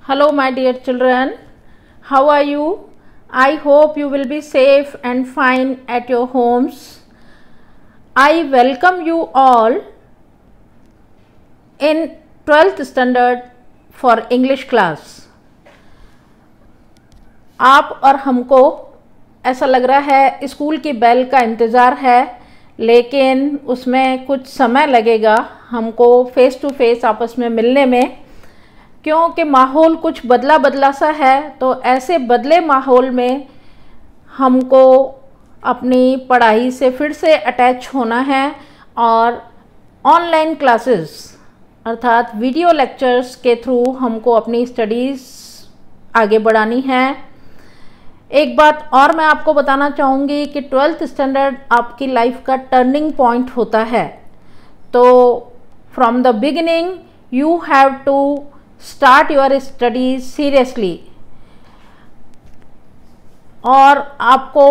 Hello, my dear children. How are you? I hope you will be safe and fine at your homes. I welcome you all in 12th standard for English class. आप और हमको ऐसा लग रहा है school की bell का इंतज़ार है, लेकिन उसमें कुछ समय लगेगा हमको फेस टू फेस आपस में मिलने में, क्योंकि माहौल कुछ बदला बदला सा है। तो ऐसे बदले माहौल में हमको अपनी पढ़ाई से फिर से अटैच होना है और ऑनलाइन क्लासेस अर्थात वीडियो लेक्चर्स के थ्रू हमको अपनी स्टडीज़ आगे बढ़ानी है। एक बात और मैं आपको बताना चाहूँगी कि 12th स्टैंडर्ड आपकी लाइफ का टर्निंग पॉइंट होता है। तो from the beginning you have to start your studies seriously, और आपको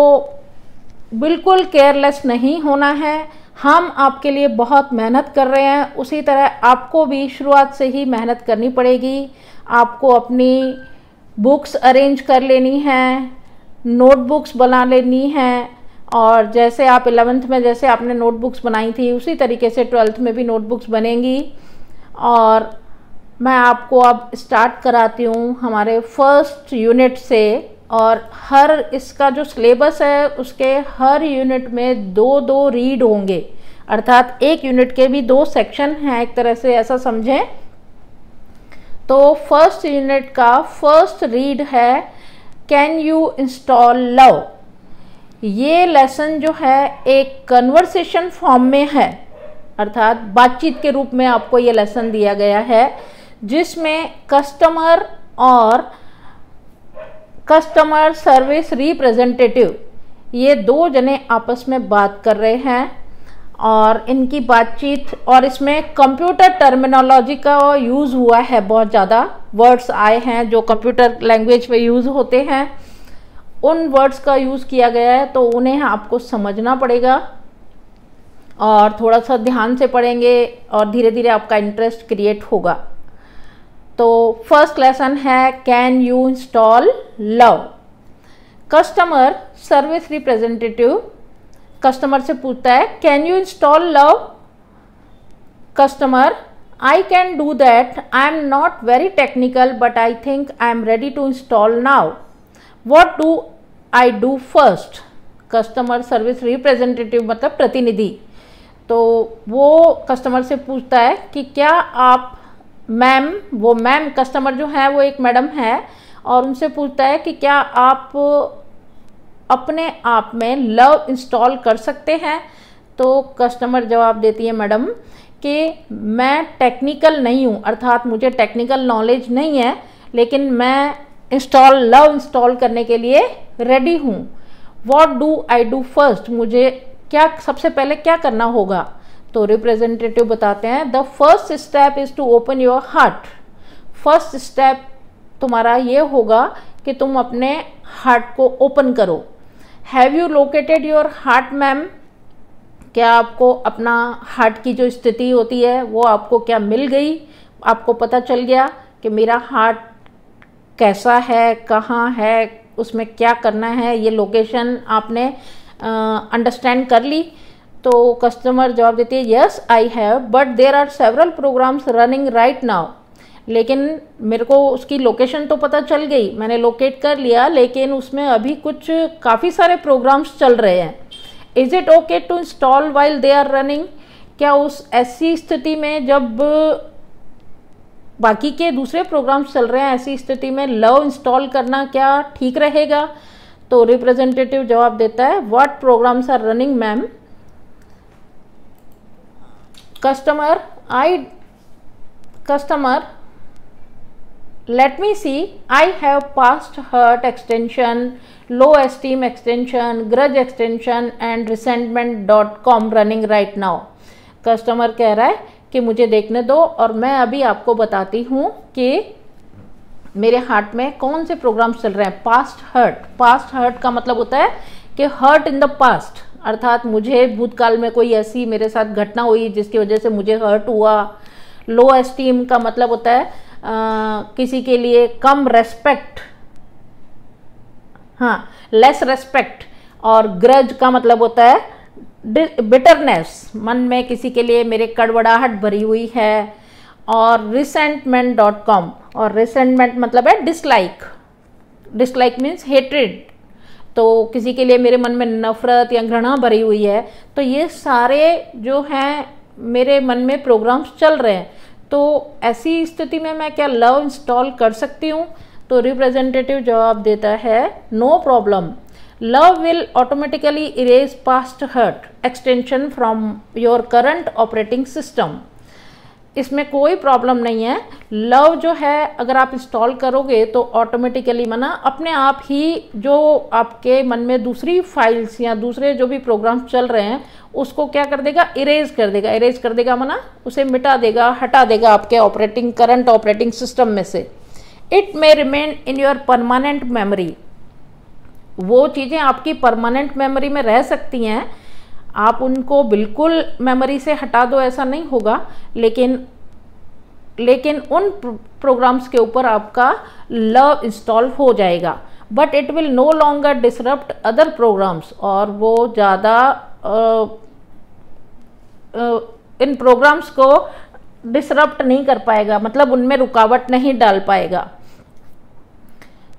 बिल्कुल केयरलेस नहीं होना है। हम आपके लिए बहुत मेहनत कर रहे हैं, उसी तरह आपको भी शुरुआत से ही मेहनत करनी पड़ेगी। आपको अपनी बुक्स अरेंज कर लेनी है, नोटबुक्स बना लेनी है, और जैसे आप 11th में जैसे आपने नोटबुक्स बनाई थी उसी तरीके से 12th में भी नोटबुक्स बनेंगी। और मैं आपको अब स्टार्ट कराती हूँ हमारे फर्स्ट यूनिट से, और हर इसका जो सिलेबस है उसके हर यूनिट में दो रीड होंगे, अर्थात एक यूनिट के भी 2 सेक्शन हैं, एक तरह से ऐसा समझें। तो फर्स्ट यूनिट का फर्स्ट रीड है कैन यू इंस्टॉल लव। ये लेसन जो है एक कन्वर्सेशन फॉर्म में है, अर्थात बातचीत के रूप में आपको ये लेसन दिया गया है, जिसमें कस्टमर और कस्टमर सर्विस रिप्रेजेंटेटिव ये 2 जने आपस में बात कर रहे हैं। और इनकी बातचीत, और इसमें कंप्यूटर टर्मिनोलॉजी का यूज़ हुआ है, बहुत ज़्यादा वर्ड्स आए हैं जो कंप्यूटर लैंग्वेज में यूज़ होते हैं, उन वर्ड्स का यूज़ किया गया है। तो उन्हें आपको समझना पड़ेगा और थोड़ा सा ध्यान से पढ़ेंगे और धीरे धीरे आपका इंटरेस्ट क्रिएट होगा। तो फर्स्ट लेसन है can you install love. Customer service representative customer से पूछता है can you install love. Customer I can do that, I am not very technical but I think I am ready to install now, what do I do first. Customer service representative मतलब प्रतिनिधि, तो वो customer से पूछता है कि क्या आप मैम, वो मैम कस्टमर जो है वो एक मैडम है, और उनसे पूछता है कि क्या आप अपने आप में लव इंस्टॉल कर सकते हैं। तो कस्टमर जवाब देती है मैडम कि मैं टेक्निकल नहीं हूँ, अर्थात मुझे टेक्निकल नॉलेज नहीं है, लेकिन मैं लव इंस्टॉल करने के लिए रेडी हूँ। What do I do first, मुझे क्या सबसे पहले क्या करना होगा। तो रिप्रेजेंटेटिव बताते हैं the first step is to open your heart. First step तुम्हारा ये होगा कि तुम अपने हार्ट को ओपन करो। Have you located your heart ma'am, क्या आपको अपना हार्ट की जो स्थिति होती है वो आपको क्या मिल गई, आपको पता चल गया कि मेरा हार्ट कैसा है, कहाँ है, उसमें क्या करना है, ये लोकेशन आपने अंडरस्टैंड कर ली। तो कस्टमर जवाब देती है yes I have but there are several programs running right now. लेकिन मेरे को उसकी लोकेशन तो पता चल गई, मैंने लोकेट कर लिया, लेकिन उसमें अभी कुछ काफ़ी सारे प्रोग्राम्स चल रहे हैं। Is it okay to install while they are running, क्या उस ऐसी स्थिति में जब बाकी के दूसरे प्रोग्राम्स चल रहे हैं, ऐसी स्थिति में लव इंस्टॉल करना क्या ठीक रहेगा। तो रिप्रेजेंटेटिव जवाब देता है what programs are running ma'am. Customer let me see, I have passed hurt extension, low esteem extension, grudge extension and resentment.com running right now। Customer कह रहा है कि मुझे देखने दो और मैं अभी आपको बताती हूँ कि मेरे हार्ट में कौन से प्रोग्राम्स चल रहे हैं। पास्ट हर्ट का मतलब होता है कि हर्ट इन द पास्ट, अर्थात मुझे भूतकाल में कोई ऐसी मेरे साथ घटना हुई जिसकी वजह से मुझे हर्ट हुआ। लो एस्टीम का मतलब होता है किसी के लिए कम रेस्पेक्ट, हाँ लेस रेस्पेक्ट, और ग्रज का मतलब होता है बिटरनेस, मन में किसी के लिए मेरे कड़वड़ाहट भरी हुई है। और resentment.com, और resentment मतलब है डिसलाइक, डिसलाइक मीन्स हेट्रेड, तो किसी के लिए मेरे मन में नफरत या घृणा भरी हुई है। तो ये सारे जो हैं मेरे मन में प्रोग्राम्स चल रहे हैं, तो ऐसी स्थिति में मैं क्या लव इंस्टॉल कर सकती हूँ? तो रिप्रेजेंटेटिव जवाब देता है no problem, love will automatically erase past hurt extension from your current operating system. इसमें कोई प्रॉब्लम नहीं है। लव जो है अगर आप इंस्टॉल करोगे तो ऑटोमेटिकली माना अपने आप ही जो आपके मन में दूसरी फाइल्स या दूसरे जो भी प्रोग्राम्स चल रहे हैं उसको क्या कर देगा, इरेज कर देगा। इरेज कर देगा माना उसे मिटा देगा, हटा देगा आपके करंट ऑपरेटिंग सिस्टम में से। It may remain in your permanent memory, वो चीज़ें आपकी परमानेंट मेमोरी में रह सकती हैं, आप उनको बिल्कुल मेमोरी से हटा दो ऐसा नहीं होगा, लेकिन उन प्रोग्राम्स के ऊपर आपका लव इंस्टॉल हो जाएगा। But it will no longer disrupt other programs, और वो ज़्यादा इन प्रोग्राम्स को डिसरप्ट नहीं कर पाएगा, मतलब उनमें रुकावट नहीं डाल पाएगा।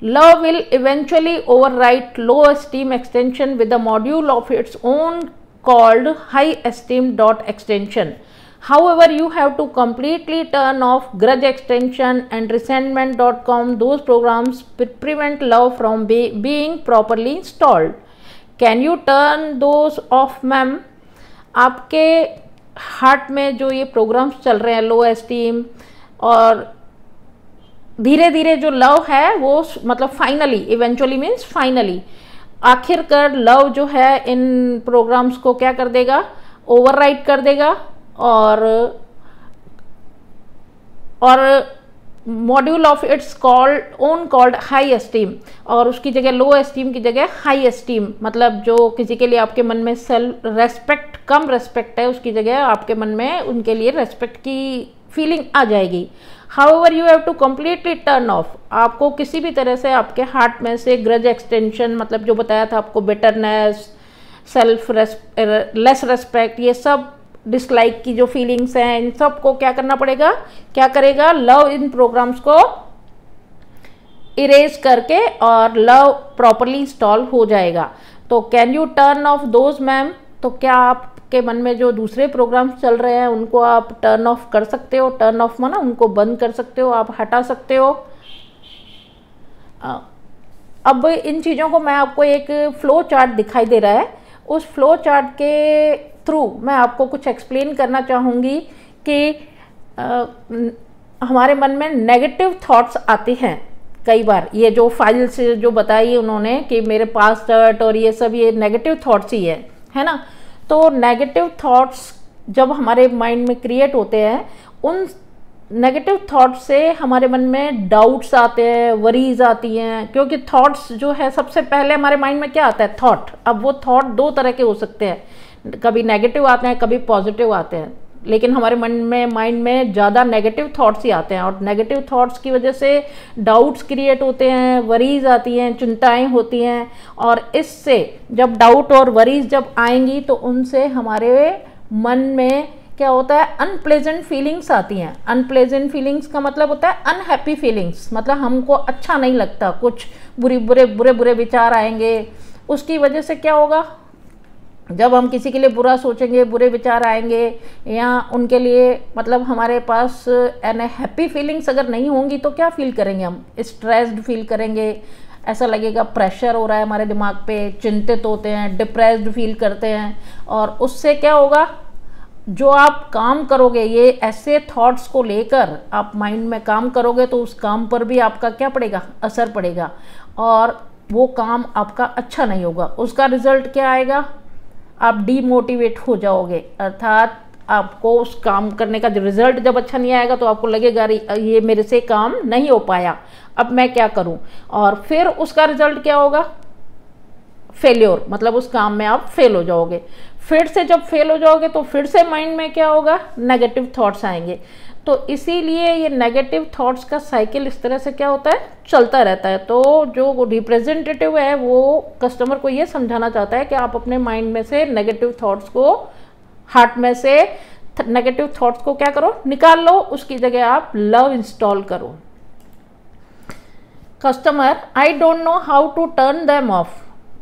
Love will eventually overwrite low esteem extension with a module of its own called high esteem dot extension. However, you have to completely turn off grudge extension and resentment.com. Those programs prevent love from being properly installed. Can you turn those off, ma'am? आपके heart में जो ये programmes चल रहे हैं लो esteem, और धीरे धीरे जो लव है वो मतलब फाइनली, इवेंचुअली मीन्स फाइनली, आखिरकार लव जो है इन प्रोग्राम्स को क्या कर देगा, ओवरराइड कर देगा, और module of its called high esteem, और उसकी जगह लो एस्टीम की जगह हाई एस्टीम, मतलब जो किसी के लिए आपके मन में सेल्फ रेस्पेक्ट, कम रेस्पेक्ट है, उसकी जगह आपके मन में उनके लिए रेस्पेक्ट की फीलिंग आ जाएगी। However, you have to completely turn off. आपको किसी भी तरह से आपके हार्ट में से ग्रज एक्सटेंशन, मतलब जो बताया था आपको, बिटरनेस, सेल्फ लेस रेस्पेक्ट, ये सब डिसलाइक की जो फीलिंग्स हैं, इन सब को क्या करना पड़ेगा, क्या करेगा, लव इन प्रोग्राम्स को इरेज करके और लव प्रॉपरली इंस्टॉल हो जाएगा। तो can U turn off those ma'am, तो क्या आप के मन में जो दूसरे प्रोग्राम्स चल रहे हैं उनको आप टर्न ऑफ कर सकते हो? टर्न ऑफ माना उनको बंद कर सकते हो, आप हटा सकते हो। अब इन चीज़ों को मैं आपको एक फ्लो चार्ट दिखाई दे रहा है, उस फ्लो चार्ट के थ्रू मैं आपको कुछ एक्सप्लेन करना चाहूँगी कि हमारे मन में नेगेटिव थॉट्स आते हैं कई बार। ये जो फाइल्स जो बताई उन्होंने कि मेरे पास हर्ट और ये सब, ये नेगेटिव थॉट्स ही है ना। तो नेगेटिव थॉट्स जब हमारे माइंड में क्रिएट होते हैं, उन नेगेटिव थॉट्स से हमारे मन में डाउट्स आते हैं, वरीज आती हैं, क्योंकि थॉट्स जो है सबसे पहले हमारे माइंड में क्या आता है, थॉट। अब वो थॉट दो तरह के हो सकते हैं, कभी नेगेटिव आते हैं, कभी पॉजिटिव आते हैं, लेकिन हमारे मन में माइंड में ज़्यादा नेगेटिव थॉट्स ही आते हैं, और नेगेटिव थॉट्स की वजह से डाउट्स क्रिएट होते हैं, वरीज आती हैं, चिंताएं होती हैं, और इससे जब डाउट और वरीज जब आएंगी तो उनसे हमारे मन में क्या होता है, अनप्लेजेंट फीलिंग्स आती हैं। अनप्लेजेंट फीलिंग्स का मतलब होता है अनहैप्पी फीलिंग्स, मतलब हमको अच्छा नहीं लगता, कुछ बुरे विचार आएंगे। उसकी वजह से क्या होगा, जब हम किसी के लिए बुरा सोचेंगे, बुरे विचार आएंगे, या उनके लिए मतलब हमारे पास अनहैप्पी फीलिंग्स अगर नहीं होंगी तो क्या फील करेंगे, हम स्ट्रेस्ड फील करेंगे, ऐसा लगेगा प्रेशर हो रहा है हमारे दिमाग पे, चिंतित होते हैं, डिप्रेस्ड फील करते हैं। और उससे क्या होगा, जो आप काम करोगे, ये ऐसे थॉट्स को लेकर आप माइंड में काम करोगे तो उस काम पर भी आपका क्या पड़ेगा, असर पड़ेगा, और वो काम आपका अच्छा नहीं होगा। उसका रिजल्ट क्या आएगा, आप डीमोटिवेट हो जाओगे, अर्थात आपको उस काम करने का रिजल्ट जब अच्छा नहीं आएगा तो आपको लगेगा ये मेरे से काम नहीं हो पाया, अब मैं क्या करूं, और फिर उसका रिजल्ट क्या होगा, फेल्योर, मतलब उस काम में आप फेल हो जाओगे। फिर से जब फेल हो जाओगे तो फिर से माइंड में क्या होगा, नेगेटिव थॉट्स आएंगे। तो इसीलिए ये नेगेटिव थॉट्स का साइकिल इस तरह से क्या होता है, चलता रहता है। तो जो रिप्रेजेंटेटिव है वो कस्टमर को ये समझाना चाहता है कि आप अपने माइंड में से नेगेटिव थॉट्स को, हार्ट में से नेगेटिव थॉट्स को क्या करो, निकाल लो, उसकी जगह आप लव इंस्टॉल करो। Customer, I don't know how to turn them off.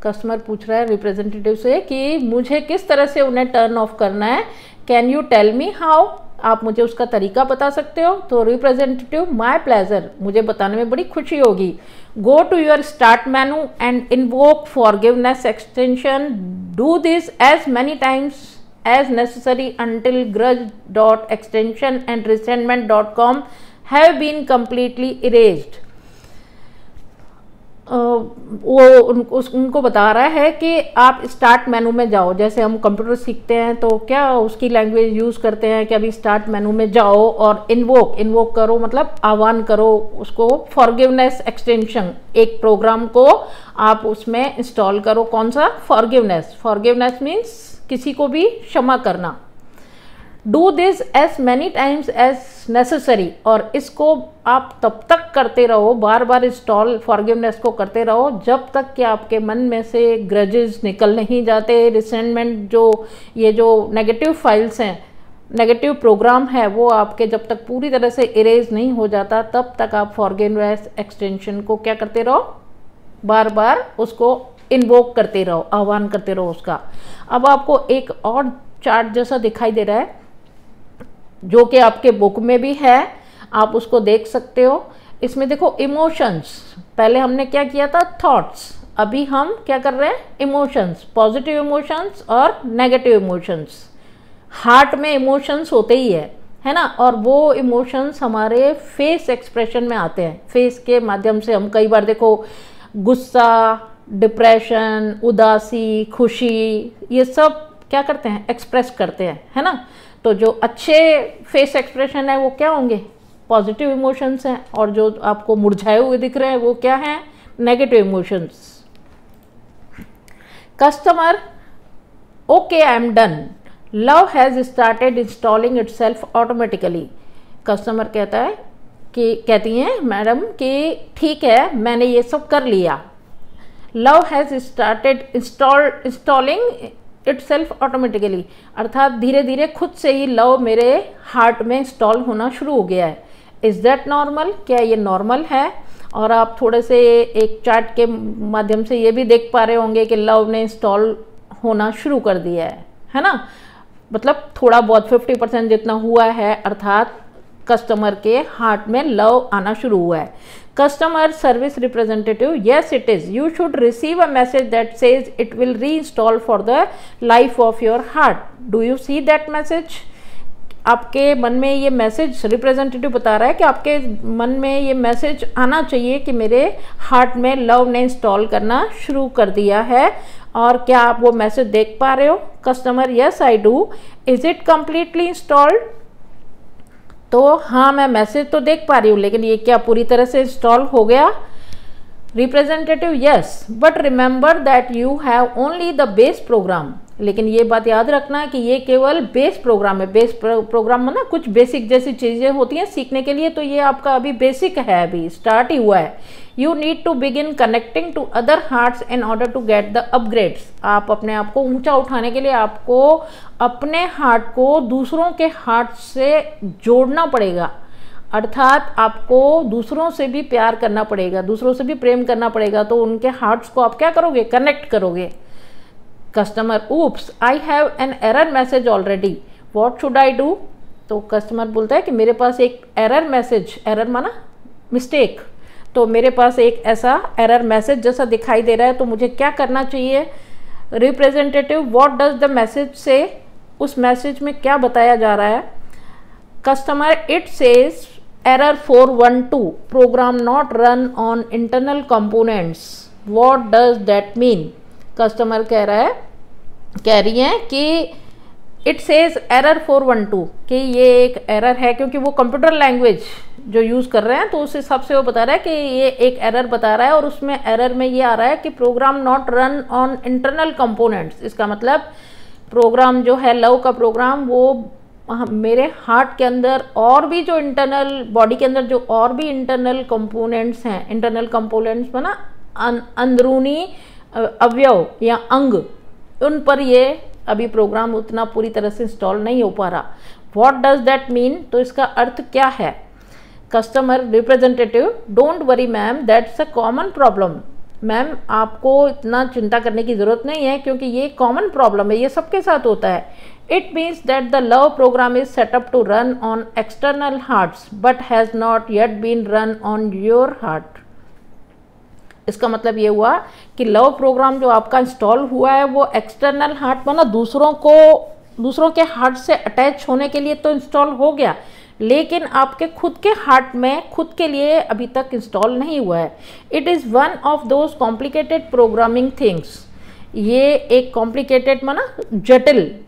Customer पूछ रहा है रिप्रेजेंटेटिव से कि मुझे किस तरह से उन्हें टर्न ऑफ करना है, can you tell me how, आप मुझे उसका तरीका बता सकते हो। तो रिप्रेजेंटेटिव, माय प्लेजर, मुझे बताने में बड़ी खुशी होगी। Go to your start menu and invoke forgiveness extension, do this as many times as necessary until grudge.extension and resentment.com have been completely erased। वो उनको बता रहा है कि आप स्टार्ट मेनू में जाओ, जैसे हम कंप्यूटर सीखते हैं तो क्या उसकी लैंग्वेज यूज़ करते हैं कि अभी स्टार्ट मेनू में जाओ और इन्वोक करो, मतलब आह्वान करो उसको, फॉरगिवनेस एक्सटेंशन, एक प्रोग्राम को आप उसमें इंस्टॉल करो। कौन सा, फॉरगिवनेस मीन्स किसी को भी क्षमा करना। Do this as many times as necessary, और इसको आप तब तक करते रहो, बार बार इंस्टॉल फॉरगिवनेस को करते रहो जब तक कि आपके मन में से ग्रजेस निकल नहीं जाते, रिसेंटमेंट, जो ये जो नेगेटिव फाइल्स हैं, नेगेटिव प्रोग्राम है, वो आपके जब तक पूरी तरह से इरेज नहीं हो जाता तब तक आप फॉरगिवनेस एक्सटेंशन को क्या करते रहो, बार बार उसको इन्वोक करते रहो, आह्वान करते रहो उसका। अब आपको एक और चार्ट जैसा दिखाई दे रहा है जो कि आपके बुक में भी है, आप उसको देख सकते हो। इसमें देखो इमोशंस, पहले हमने क्या किया था, थॉट्स, अभी हम क्या कर रहे हैं, इमोशंस, पॉजिटिव इमोशंस और नेगेटिव इमोशंस। हार्ट में इमोशंस होते ही है ना, और वो इमोशंस हमारे फेस एक्सप्रेशन में आते हैं, फेस के माध्यम से हम कई बार देखो गुस्सा, डिप्रेशन, उदासी, खुशी, ये सब क्या करते हैं, एक्सप्रेस करते हैं, है ना। तो जो अच्छे फेस एक्सप्रेशन है वो क्या होंगे, पॉजिटिव इमोशंस हैं, और जो आपको मुरझाए हुए दिख रहे हैं वो क्या हैं, negative emotions. Customer, okay I am done, love has started installing itself automatically. Customer कहता है कि कहती हैं मैडम कि ठीक है मैंने ये सब कर लिया, love has started installing itself automatically, अर्थात धीरे धीरे खुद से ही लव मेरे हार्ट में इंस्टॉल होना शुरू हो गया है। इज़ दैट नॉर्मल, क्या ये नॉर्मल है। और आप थोड़े से एक चार्ट के माध्यम से ये भी देख पा रहे होंगे कि लव ने इंस्टॉल होना शुरू कर दिया है ना, मतलब थोड़ा बहुत 50% जितना हुआ है, अर्थात कस्टमर के हार्ट में लव आना शुरू हुआ है। Customer service representative, yes it is, you should receive a message that says it will reinstall for the life of your heart, do you see that message। आपके मन में ये मैसेज, रिप्रेजेंटेटिव बता रहा है कि आपके मन में ये मैसेज आना चाहिए कि मेरे हार्ट में लव ने इंस्टॉल करना शुरू कर दिया है। और क्या आप वो मैसेज देख पा रहे हो। Customer, yes I do, is it completely installed। तो हाँ मैं मैसेज तो देख पा रही हूँ, लेकिन ये क्या पूरी तरह से इंस्टॉल हो गया। Representative, yes but remember that you have only the base programme, लेकिन ये बात याद रखना कि ये केवल बेस प्रोग्राम है। बेस प्रोग्राम में ना कुछ बेसिक जैसी चीज़ें होती हैं सीखने के लिए, तो ये आपका अभी बेसिक है, अभी स्टार्ट ही हुआ है। You need to begin connecting to other hearts in order to get the upgrades. आप अपने आप को ऊंचा उठाने के लिए आपको अपने हार्ट को दूसरों के हार्ट से जोड़ना पड़ेगा, अर्थात आपको दूसरों से भी प्यार करना पड़ेगा, दूसरों से भी प्रेम करना पड़ेगा, तो उनके हार्ट्स को आप क्या करोगे, कनेक्ट करोगे। Customer, oops I have an error message already, what should I do. तो कस्टमर बोलता है कि मेरे पास एक एरर मैसेज, एरर माना मिस्टेक, तो मेरे पास एक ऐसा एरर मैसेज जैसा दिखाई दे रहा है, तो मुझे क्या करना चाहिए। Representative, what does the message say, उस मैसेज में क्या बताया जा रहा है। Customer, it says error 412, program not run on internal components, what does that mean. Customer कह रही है कि इट सेज एरर 412, कि ये एक एरर है, क्योंकि वो कंप्यूटर लैंग्वेज जो यूज़ कर रहे हैं तो उस हिसाब से वो बता रहा है कि ये एक एरर बता रहा है, और उसमें एरर में ये आ रहा है कि program not run on internal components. इसका मतलब प्रोग्राम जो है लव का प्रोग्राम वो मेरे हार्ट के अंदर और भी जो इंटरनल बॉडी के अंदर जो और भी इंटरनल कंपोनेंट्स हैं, इंटरनल कंपोनेंट्स में ना अंदरूनी अवयव या अंग, उन पर ये अभी प्रोग्राम उतना पूरी तरह से इंस्टॉल नहीं हो पा रहा। What does that mean? तो इसका अर्थ क्या है? Customer representative, don't worry ma'am, that's a common problem. Ma'am आपको इतना चिंता करने की ज़रूरत नहीं है क्योंकि ये कॉमन प्रॉब्लम है, ये सबके साथ होता है। It means that the love program is set up to run on external hearts but has not yet been run on your heart. इसका मतलब ये हुआ कि लव प्रोग्राम जो आपका इंस्टॉल हुआ है वो एक्सटर्नल हार्ट पर ना दूसरों के हार्ट से अटैच होने के लिए तो इंस्टॉल हो गया, लेकिन आपके खुद के हार्ट में खुद के लिए अभी तक इंस्टॉल नहीं हुआ है। It is one of those complicated programming things. ये एक कॉम्प्लिकेटेड माना जटिल,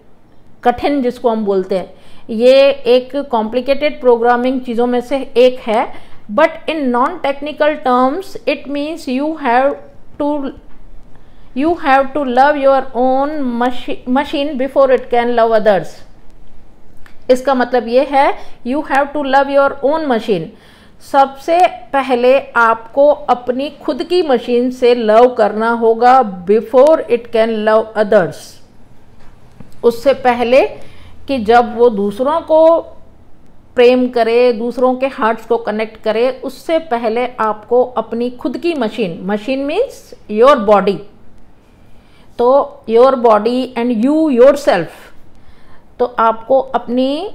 कठिन जिसको हम बोलते हैं, ये एक कॉम्प्लिकेटेड प्रोग्रामिंग चीज़ों में से एक है। But in non technical terms it means you have to love your own machine before it can love others. इसका मतलब ये है you have to love your own machine. सबसे पहले आपको अपनी खुद की मशीन से लव करना होगा before it can love others. उससे पहले कि जब वो दूसरों को प्रेम करे, दूसरों के हार्ट्स को कनेक्ट करे, उससे पहले आपको अपनी खुद की मशीन मीन्स योर बॉडी, तो your body and you your self, तो आपको अपनी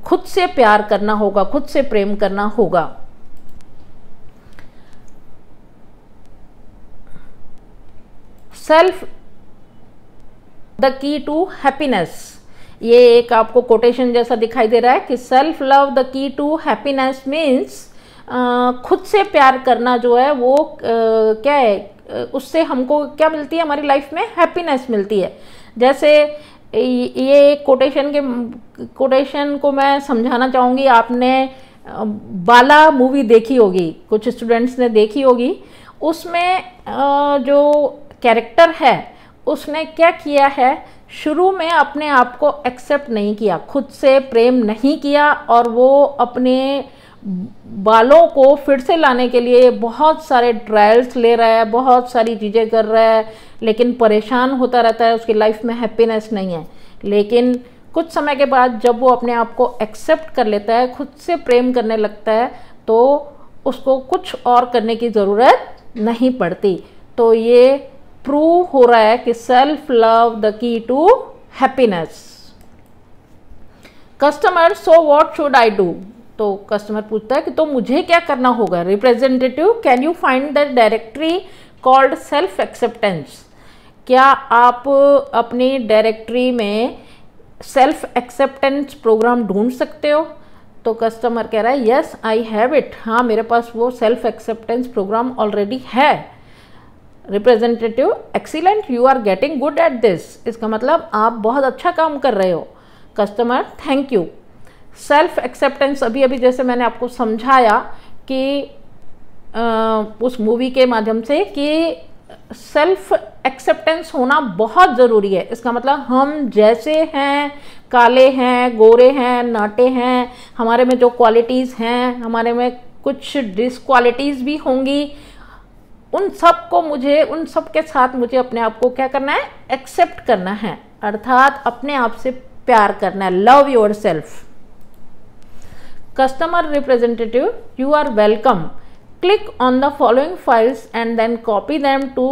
खुद से प्यार करना होगा, खुद से प्रेम करना होगा। Self the key to happiness, ये एक आपको कोटेशन जैसा दिखाई दे रहा है कि self love the key to happiness means खुद से प्यार करना जो है वो क्या है, उससे हमको क्या मिलती है, हमारी लाइफ में हैप्पीनेस मिलती है। जैसे ये कोटेशन को मैं समझाना चाहूँगी। आपने बाला मूवी देखी होगी, कुछ स्टूडेंट्स ने देखी होगी। उसमें जो कैरेक्टर है उसने क्या किया है, शुरू में अपने आप को एक्सेप्ट नहीं किया, खुद से प्रेम नहीं किया, और वो अपने बालों को फिर से लाने के लिए बहुत सारे ट्रायल्स ले रहा है, बहुत सारी चीज़ें कर रहा है, लेकिन परेशान होता रहता है, उसकी लाइफ में हैप्पीनेस नहीं है। लेकिन कुछ समय के बाद जब वो अपने आप को एक्सेप्ट कर लेता है, खुद से प्रेम करने लगता है, तो उसको कुछ और करने की ज़रूरत नहीं पड़ती। तो ये प्रूव हो रहा है कि self love the key to happiness. Customer, so what should I do? तो कस्टमर पूछता है कि तो मुझे क्या करना होगा? Representative, can you find the directory called self acceptance? क्या आप अपनी डायरेक्टरी में सेल्फ एक्सेप्टेंस प्रोग्राम ढूंढ सकते हो? तो कस्टमर कह रहा है यस आई हैव इट, हाँ मेरे पास वो सेल्फ एक्सेप्टेंस प्रोग्राम ऑलरेडी है। Representative, excellent, you are getting good at this. इसका मतलब आप बहुत अच्छा काम कर रहे हो। Customer, thank you. Self acceptance अभी अभी जैसे मैंने आपको समझाया कि उस मूवी के माध्यम से कि सेल्फ एक्सेप्टेंस होना बहुत ज़रूरी है। इसका मतलब हम जैसे हैं, काले हैं, गोरे हैं, नाटे हैं, हमारे में जो क्वालिटीज़ हैं, हमारे में कुछ डिसक्वालिटीज़ भी होंगी, उन सब के साथ मुझे अपने आप को क्या करना है, एक्सेप्ट करना है, अर्थात अपने आप से प्यार करना है। Love your self. Customer representative, you are welcome. Click on the following files and then copy them to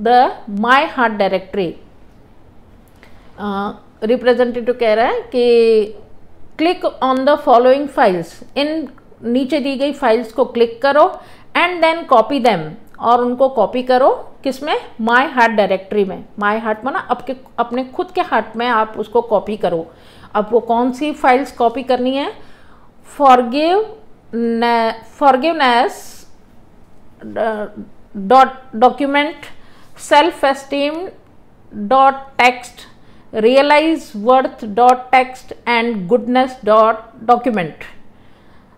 the My Heart directory. Representative कह रहा है कि click on the following files. इन नीचे दी गई फाइल्स को क्लिक करो and then copy them, और उनको कॉपी करो किसमें? My Heart डायरेक्टरी में। My Heart माना अपने खुद के हार्ट में आप उसको कॉपी करो। अब वो कौन सी फाइल्स कॉपी करनी है? forgiveness document, self-esteem.txt, realize worth.txt and goodness.document.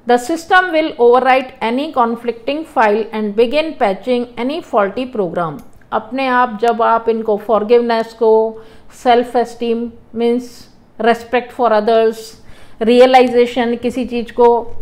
The system will overwrite any conflicting file and begin patching any faulty program. अपने आप जब आप इनको forgiveness को, self-esteem means respect for others, realisation, किसी चीज़ को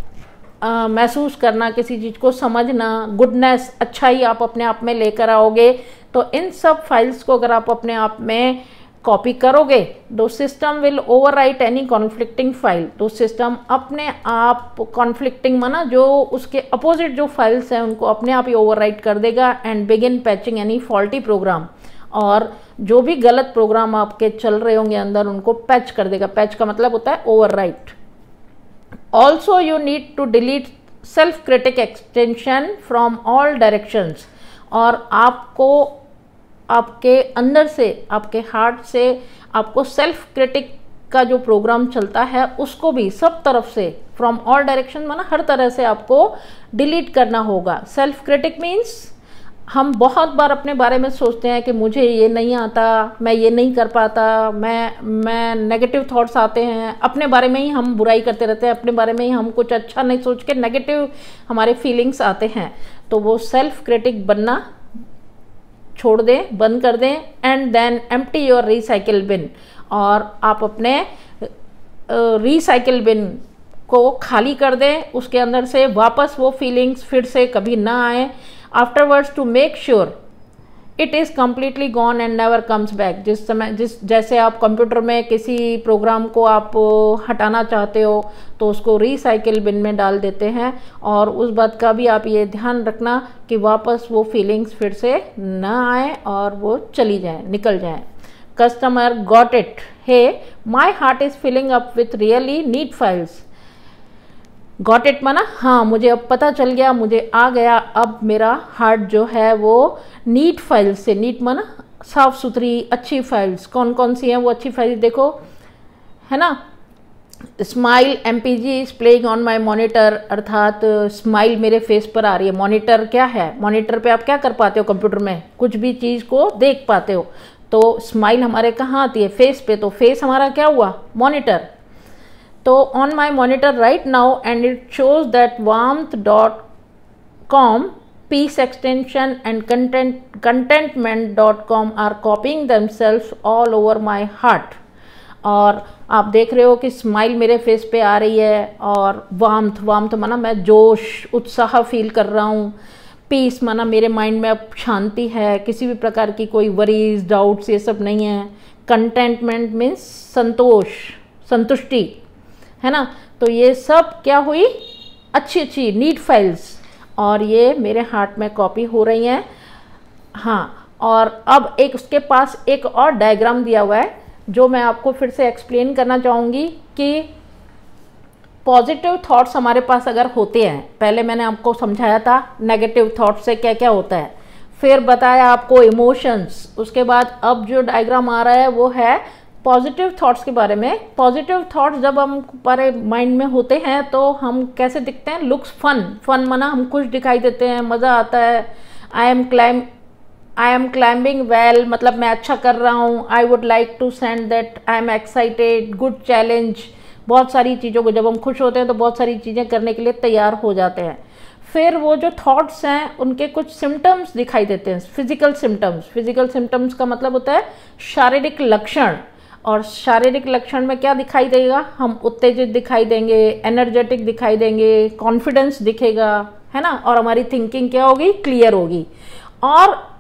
महसूस करना, किसी चीज़ को समझना, गुडनेस, अच्छाई आप अपने आप में लेकर आओगे। तो इन सब फाइल्स को अगर आप अपने आप में कॉपी करोगे तो system will overwrite any conflicting file. तो सिस्टम अपने आप कॉन्फ्लिक्टिंग माना जो उसके अपोजिट जो फाइल्स हैं उनको अपने आप ही ओवरराइट कर देगा and begin patching any faulty program. और जो भी गलत प्रोग्राम आपके चल रहे होंगे अंदर उनको पैच कर देगा। पैच का मतलब होता है overwrite. Also you need to delete self critic extension from all directions. और आपको आपके अंदर से, आपके हार्ट से आपको सेल्फ क्रिटिक का जो प्रोग्राम चलता है उसको भी सब तरफ से, फ्रॉम ऑल डायरेक्शन माना हर तरह से आपको डिलीट करना होगा। सेल्फ क्रिटिक मीन्स हम बहुत बार अपने बारे में सोचते हैं कि मुझे ये नहीं आता, मैं ये नहीं कर पाता, मैं नेगेटिव थॉट्स आते हैं, अपने बारे में ही हम बुराई करते रहते हैं, अपने बारे में ही हम कुछ अच्छा नहीं सोच के नेगेटिव हमारे फीलिंग्स आते हैं। तो वो सेल्फ क्रिटिक बनना छोड़ दें, बंद कर दें। And then empty your recycle bin. और आप अपने रिसाइकिल बिन को खाली कर दें, उसके अंदर से वापस वो फीलिंग्स फिर से कभी ना आए। Afterwards to make sure it is completely gone and never comes back. जैसे आप कंप्यूटर में किसी प्रोग्राम को आप हटाना चाहते हो तो उसको रिसाइकिल बिन में डाल देते हैं। और उस बात का भी आप ये ध्यान रखना कि वापस वो फीलिंग्स फिर से ना आए और वो चली जाए, निकल जाए। Customer got it, hey my heart is filling up with really neat files. Got it माना हाँ, मुझे अब पता चल गया, मुझे आ गया, अब मेरा हार्ट जो है वो नीट फाइल्स से, नीट माना साफ सुथरी अच्छी फाइल्स। कौन कौन सी हैं वो अच्छी फाइल्स देखो, है ना। Smile MPG is playing on my monitor, अर्थात स्माइल मेरे फेस पर आ रही है। मॉनिटर क्या है, मॉनिटर पे आप क्या कर पाते हो कंप्यूटर में, कुछ भी चीज़ को देख पाते हो। तो स्माइल हमारे कहाँ आती है, फेस पे। तो फेस हमारा क्या हुआ, मॉनिटर। तो on my monitor right now and it shows that warmth.com, peace extension and contentment.com are copying themselves all over my heart। और आप देख रहे हो कि स्माइल मेरे फेस पे आ रही है। और वार्मथ माना मैं जोश उत्साह फील कर रहा हूँ। पीस माना मेरे माइंड में अब शांति है, किसी भी प्रकार की कोई वरीज डाउट्स ये सब नहीं है। कंटेंटमेंट मीन्स संतोष, संतुष्टि, है ना। तो ये सब क्या हुई, अच्छी अच्छी नीट फाइल्स, और ये मेरे हार्ट में कॉपी हो रही हैं। हाँ, और अब एक उसके पास एक और डायग्राम दिया हुआ है जो मैं आपको फिर से एक्सप्लेन करना चाहूँगी कि पॉजिटिव थॉट्स हमारे पास अगर होते हैं, पहले मैंने आपको समझाया था नेगेटिव थॉट्स से क्या क्या होता है, फिर बताया आपको इमोशंस, उसके बाद अब जो डायग्राम आ रहा है वो है पॉजिटिव थॉट्स के बारे में। पॉजिटिव थॉट्स जब हमारे माइंड में होते हैं तो हम कैसे दिखते हैं, लुक्स फन माना हम खुश दिखाई देते हैं, मज़ा आता है। आई एम क्लाइंबिंग वेल, मतलब मैं अच्छा कर रहा हूँ। I would like to send that, I am excited, good challenge. बहुत सारी चीज़ों को जब हम खुश होते हैं तो बहुत सारी चीज़ें करने के लिए तैयार हो जाते हैं। फिर वो जो थॉट्स हैं उनके कुछ सिम्टम्स दिखाई देते हैं, फिजिकल सिम्टम्स। फिजिकल सिम्टम्स का मतलब होता है शारीरिक लक्षण। और शारीरिक लक्षण में क्या दिखाई देगा, हम उत्तेजित दिखाई देंगे, एनर्जेटिक दिखाई देंगे, कॉन्फिडेंस दिखेगा, है ना। और हमारी थिंकिंग क्या होगी, क्लियर होगी। और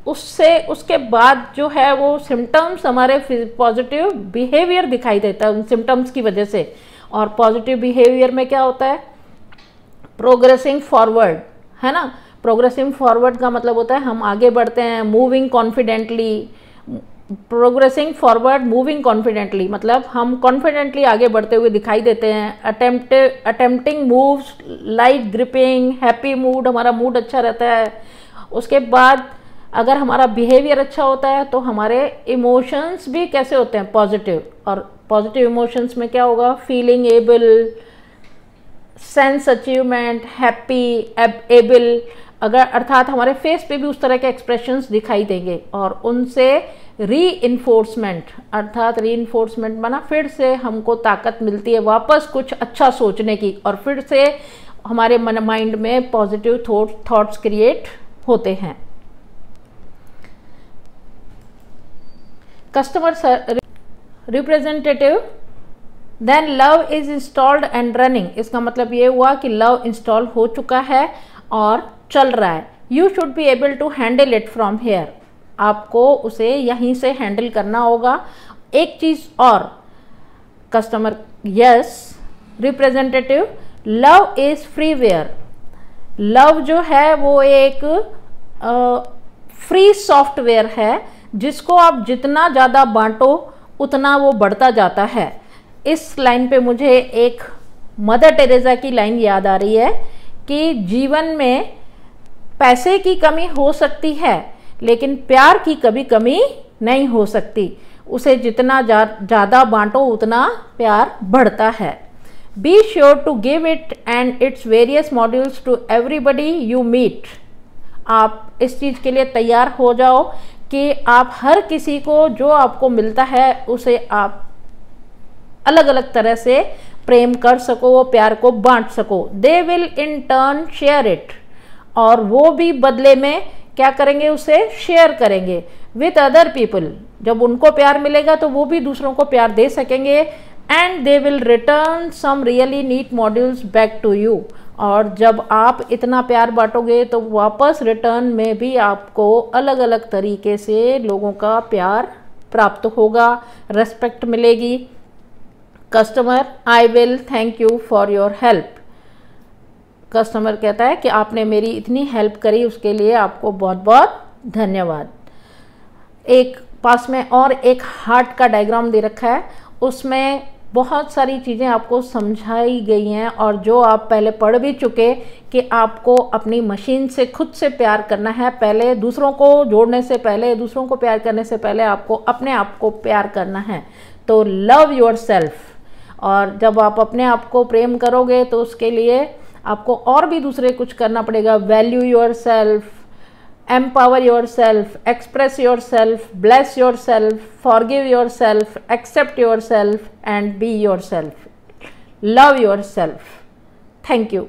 उसके बाद जो है वो सिम्टम्स हमारे पॉजिटिव बिहेवियर दिखाई देता है उन सिम्टम्स की वजह से। और पॉजिटिव बिहेवियर में क्या होता है, प्रोग्रेसिंग फॉरवर्ड, है ना। प्रोग्रेसिंग फॉरवर्ड का मतलब होता है हम आगे बढ़ते हैं, moving confidently. Progressing forward, moving confidently मतलब हम कॉन्फिडेंटली आगे बढ़ते हुए दिखाई देते हैं। Attempting moves, light gripping, happy mood, हमारा मूड अच्छा रहता है। उसके बाद अगर हमारा बिहेवियर अच्छा होता है तो हमारे इमोशंस भी कैसे होते हैं, पॉजिटिव। और पॉजिटिव इमोशंस में क्या होगा, feeling able, sense achievement, happy, able, अगर अर्थात हमारे फेस पे भी उस तरह के एक्सप्रेशंस दिखाई देंगे। और उनसे री-इन्फोर्समेंट, अर्थात री-इन्फोर्समेंट माना फिर से हमको ताकत मिलती है वापस कुछ अच्छा सोचने की, और फिर से हमारे माइंड में पॉजिटिव थॉट्स क्रिएट होते हैं। Representative, then love is installed and running, इसका मतलब ये हुआ कि लव इंस्टॉल हो चुका है और चल रहा है। You should be able to handle it from here, आपको उसे यहीं से हैंडल करना होगा। एक चीज और, customer yes, representative, love is freeware, love जो है वो एक फ्री सॉफ्टवेयर है जिसको आप जितना ज़्यादा बांटो उतना वो बढ़ता जाता है। इस लाइन पे मुझे एक मदर टेरेसा की लाइन याद आ रही है कि जीवन में पैसे की कमी हो सकती है लेकिन प्यार की कभी कमी नहीं हो सकती, उसे जितना ज़्यादा बांटो उतना प्यार बढ़ता है। Be sure to give it and its various modules to everybody you meet, आप इस चीज़ के लिए तैयार हो जाओ कि आप हर किसी को जो आपको मिलता है उसे आप अलग अलग तरह से प्रेम कर सको, वो प्यार को बांट सको। They will in turn share it, और वो भी बदले में क्या करेंगे, उसे शेयर करेंगे विथ अदर पीपल। जब उनको प्यार मिलेगा तो वो भी दूसरों को प्यार दे सकेंगे। And they will return some really neat modules back to you, और जब आप इतना प्यार बांटोगे तो वापस रिटर्न में भी आपको अलग अलग तरीके से लोगों का प्यार प्राप्त होगा, रेस्पेक्ट मिलेगी। Customer, I will thank you for your help, customer कहता है कि आपने मेरी इतनी हेल्प करी उसके लिए आपको बहुत बहुत धन्यवाद। एक पास में और एक हार्ट का डायग्राम दे रखा है, उसमें बहुत सारी चीज़ें आपको समझाई गई हैं और जो आप पहले पढ़ भी चुके कि आपको अपनी मशीन से खुद से प्यार करना है। पहले दूसरों को जोड़ने से पहले, दूसरों को प्यार करने से पहले आपको अपने आप को प्यार करना है। तो लव योर सेल्फ, और जब आप अपने आप को प्रेम करोगे तो उसके लिए आपको और भी दूसरे कुछ करना पड़ेगा। Value your self, empower yourself, express yourself, bless yourself, forgive yourself, accept yourself and be yourself. Love yourself. Thank you.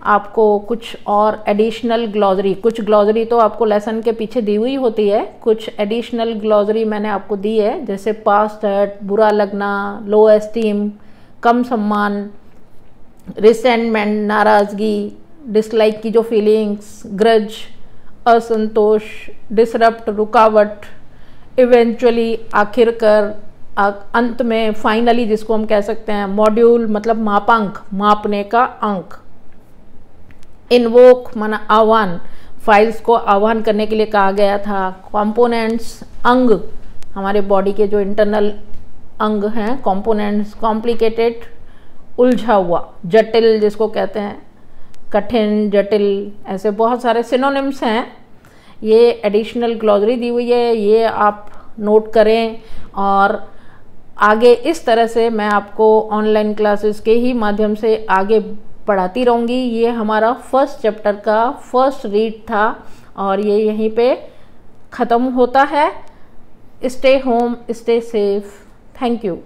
आपको कुछ और एडिशनल ग्लॉसरी, कुछ ग्लॉसरी तो आपको लेसन के पीछे दी हुई होती है, कुछ एडिशनल ग्लॉसरी मैंने आपको दी है, जैसे पास्ट हर्ट, बुरा लगना, लो एस्टीम, कम सम्मान, रिसेंटमेंट, नाराज़गी, डिसलाइक की जो फीलिंग्स, ग्रज, असंतोष, डिसरप्ट, रुकावट, इवेंचुअली, आखिरकार, अंत में, फाइनली जिसको हम कह सकते हैं। मॉड्यूल मतलब मापांक, मापने का अंक। इन्वोक माना आह्वान, फाइल्स को आह्वान करने के लिए कहा गया था। कंपोनेंट्स, अंग, हमारे बॉडी के जो इंटरनल अंग हैं, कंपोनेंट्स। कॉम्प्लिकेटेड, उलझा हुआ, जटिल जिसको कहते हैं, कठिन, जटिल, ऐसे बहुत सारे सिनोनिम्स हैं। ये एडिशनल ग्लॉसरी दी हुई है, ये आप नोट करें और आगे इस तरह से मैं आपको ऑनलाइन क्लासेस के ही माध्यम से आगे पढ़ाती रहूँगी। ये हमारा फर्स्ट चैप्टर का फर्स्ट रीड था और ये यहीं पे ख़त्म होता है। Stay home, stay safe. Thank you.